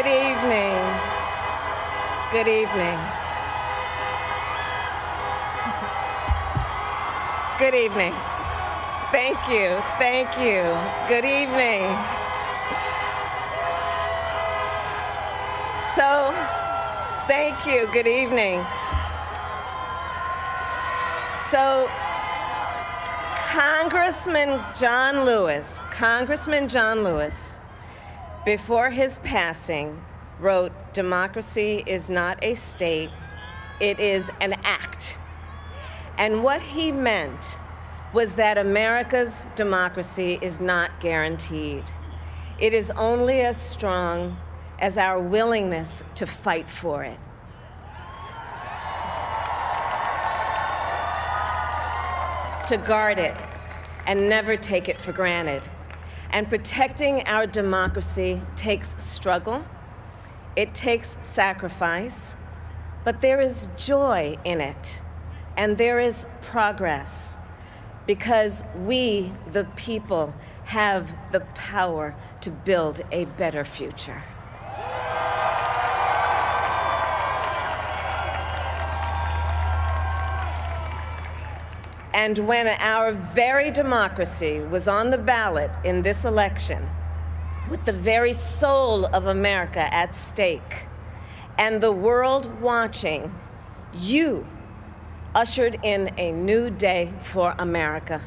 Good evening. Good evening. Good evening. Thank you. Thank you. Good evening. So, thank you. Good evening. So, Congressman John Lewis, before his passing, wrote, "Democracy is not a state, it is an act." And what he meant was that America's democracy is not guaranteed. It is only as strong as our willingness to fight for it. To guard it and never take it for granted. And protecting our democracy takes struggle, it takes sacrifice, but there is joy in it, and there is progress, because we, the people, have the power to build a better future. And when our very democracy was on the ballot in this election, with the very soul of America at stake, and the world watching, you ushered in a new day for America.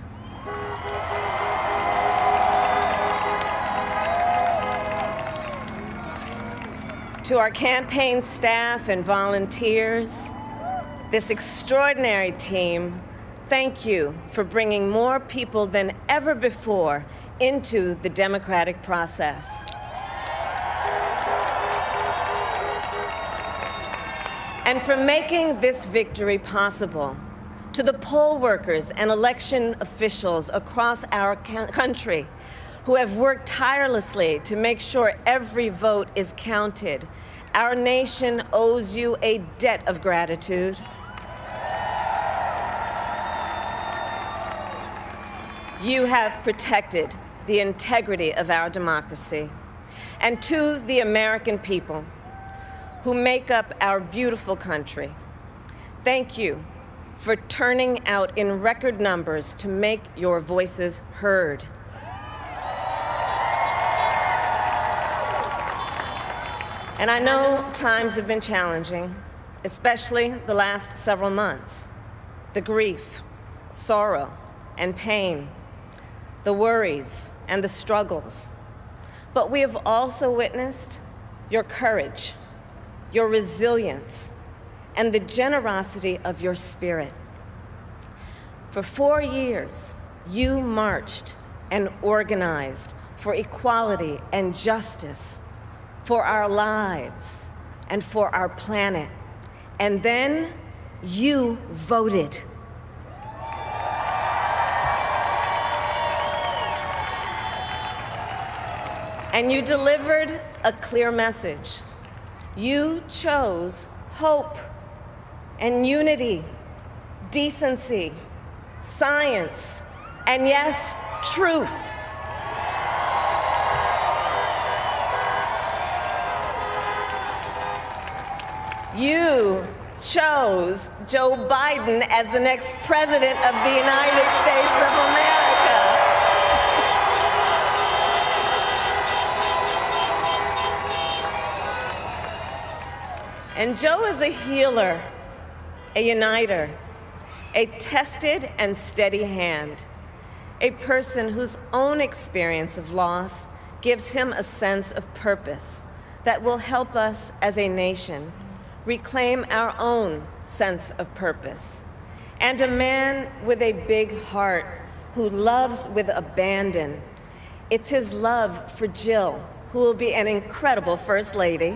To our campaign staff and volunteers, this extraordinary team, thank you for bringing more people than ever before into the democratic process. And for making this victory possible. To the poll workers and election officials across our country who have worked tirelessly to make sure every vote is counted, our nation owes you a debt of gratitude. You have protected the integrity of our democracy. And to the American people who make up our beautiful country, thank you for turning out in record numbers to make your voices heard. And I know times have been challenging, especially the last several months. The grief, sorrow, and pain, the worries and the struggles. But we have also witnessed your courage, your resilience, and the generosity of your spirit. For 4 years, you marched and organized for equality and justice, for our lives and for our planet. And then you voted. And you delivered a clear message. You chose hope and unity, decency, science, and yes, truth. You chose Joe Biden as the next president of the United States of America. And Joe is a healer, a uniter, a tested and steady hand, a person whose own experience of loss gives him a sense of purpose that will help us as a nation reclaim our own sense of purpose. And a man with a big heart who loves with abandon. It's his love for Jill, who will be an incredible First Lady.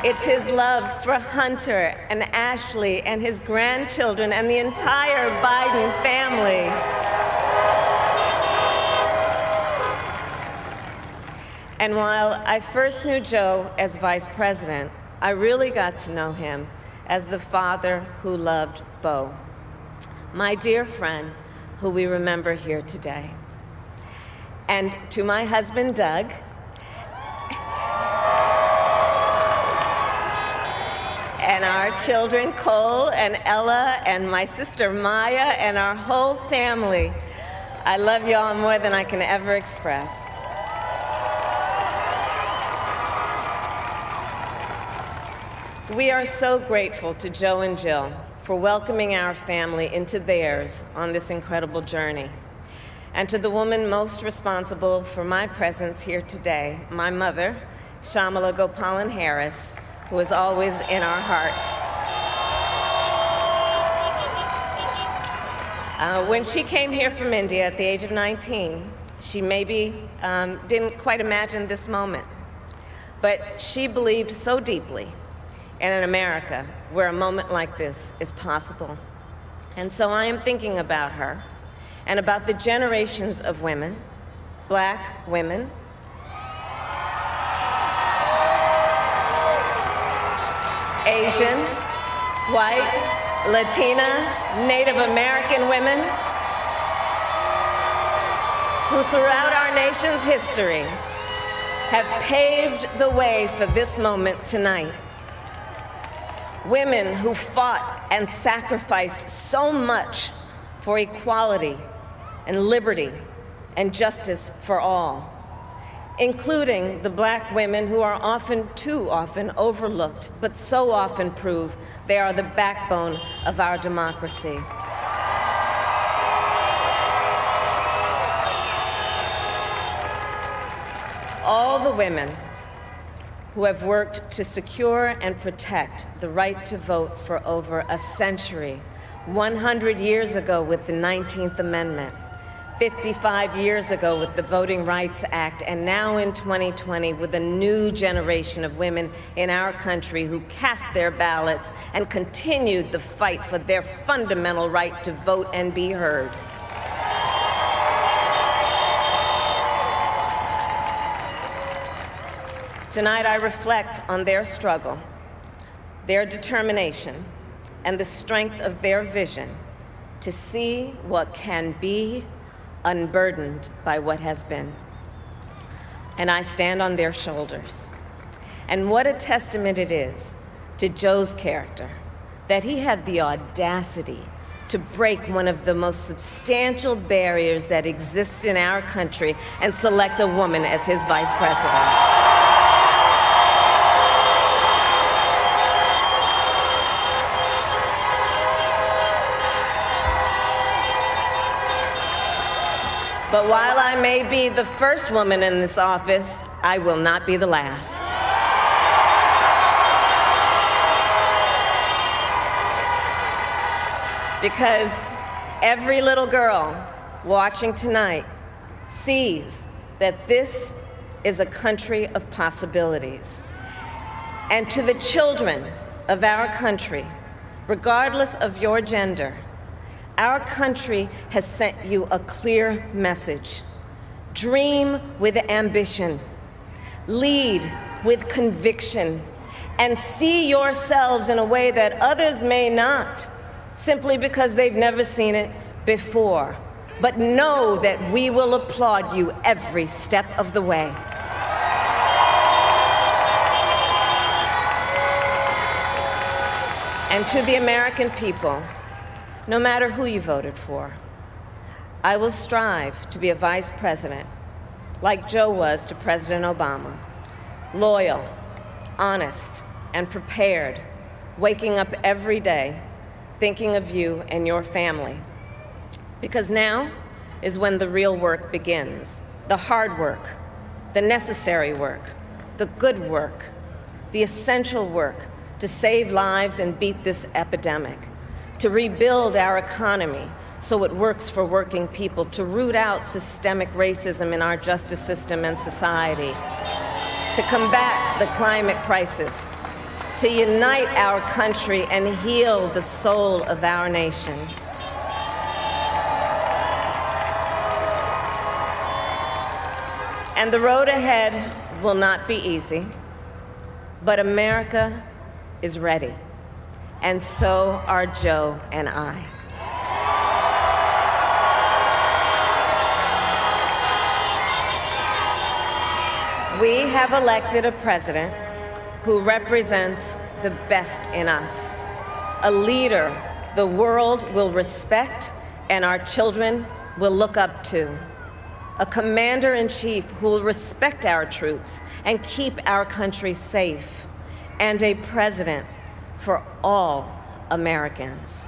It's his love for Hunter and Ashley and his grandchildren and the entire Biden family. And while I first knew Joe as vice president, I really got to know him as the father who loved Beau, my dear friend who we remember here today. and to my husband, Doug, and our children, Cole and Ella, and my sister, Maya, and our whole family. I love y'all more than I can ever express. We are so grateful to Joe and Jill for welcoming our family into theirs on this incredible journey. And to the woman most responsible for my presence here today, my mother, Kamala Harris, who is always in our hearts. When she came here from India at the age of 19, she maybe didn't quite imagine this moment, but she believed so deeply in an America where a moment like this is possible. And so I am thinking about her and about the generations of women, Black women, Asian, white, Latina, Native American women, who throughout our nation's history have paved the way for this moment tonight. Women who fought and sacrificed so much for equality and liberty and justice for all, including the Black women who are often, too often, overlooked, but so often prove they are the backbone of our democracy. All the women who have worked to secure and protect the right to vote for over a century, 100 years ago with the 19th Amendment, 55 years ago with the Voting Rights Act, and now in 2020 with a new generation of women in our country who cast their ballots and continued the fight for their fundamental right to vote and be heard. Tonight I reflect on their struggle, their determination, and the strength of their vision to see what can be unburdened by what has been. And I stand on their shoulders. And what a testament it is to Joe's character that he had the audacity to break one of the most substantial barriers that exists in our country and select a woman as his vice president. But while I may be the first woman in this office, I will not be the last. Because every little girl watching tonight sees that this is a country of possibilities. And to the children of our country, regardless of your gender, our country has sent you a clear message. Dream with ambition, lead with conviction, and see yourselves in a way that others may not, simply because they've never seen it before. But know that we will applaud you every step of the way. And to the American people, no matter who you voted for, I will strive to be a vice president, like Joe was to President Obama, loyal, honest, and prepared, waking up every day thinking of you and your family. Because now is when the real work begins, the hard work, the necessary work, the good work, the essential work to save lives and beat this epidemic, to rebuild our economy so it works for working people, to root out systemic racism in our justice system and society, to combat the climate crisis, to unite our country and heal the soul of our nation. And the road ahead will not be easy, but America is ready. And so are Joe and I. We have elected a president who represents the best in us, a leader the world will respect and our children will look up to, a commander-in-chief who will respect our troops and keep our country safe, and a president for all Americans.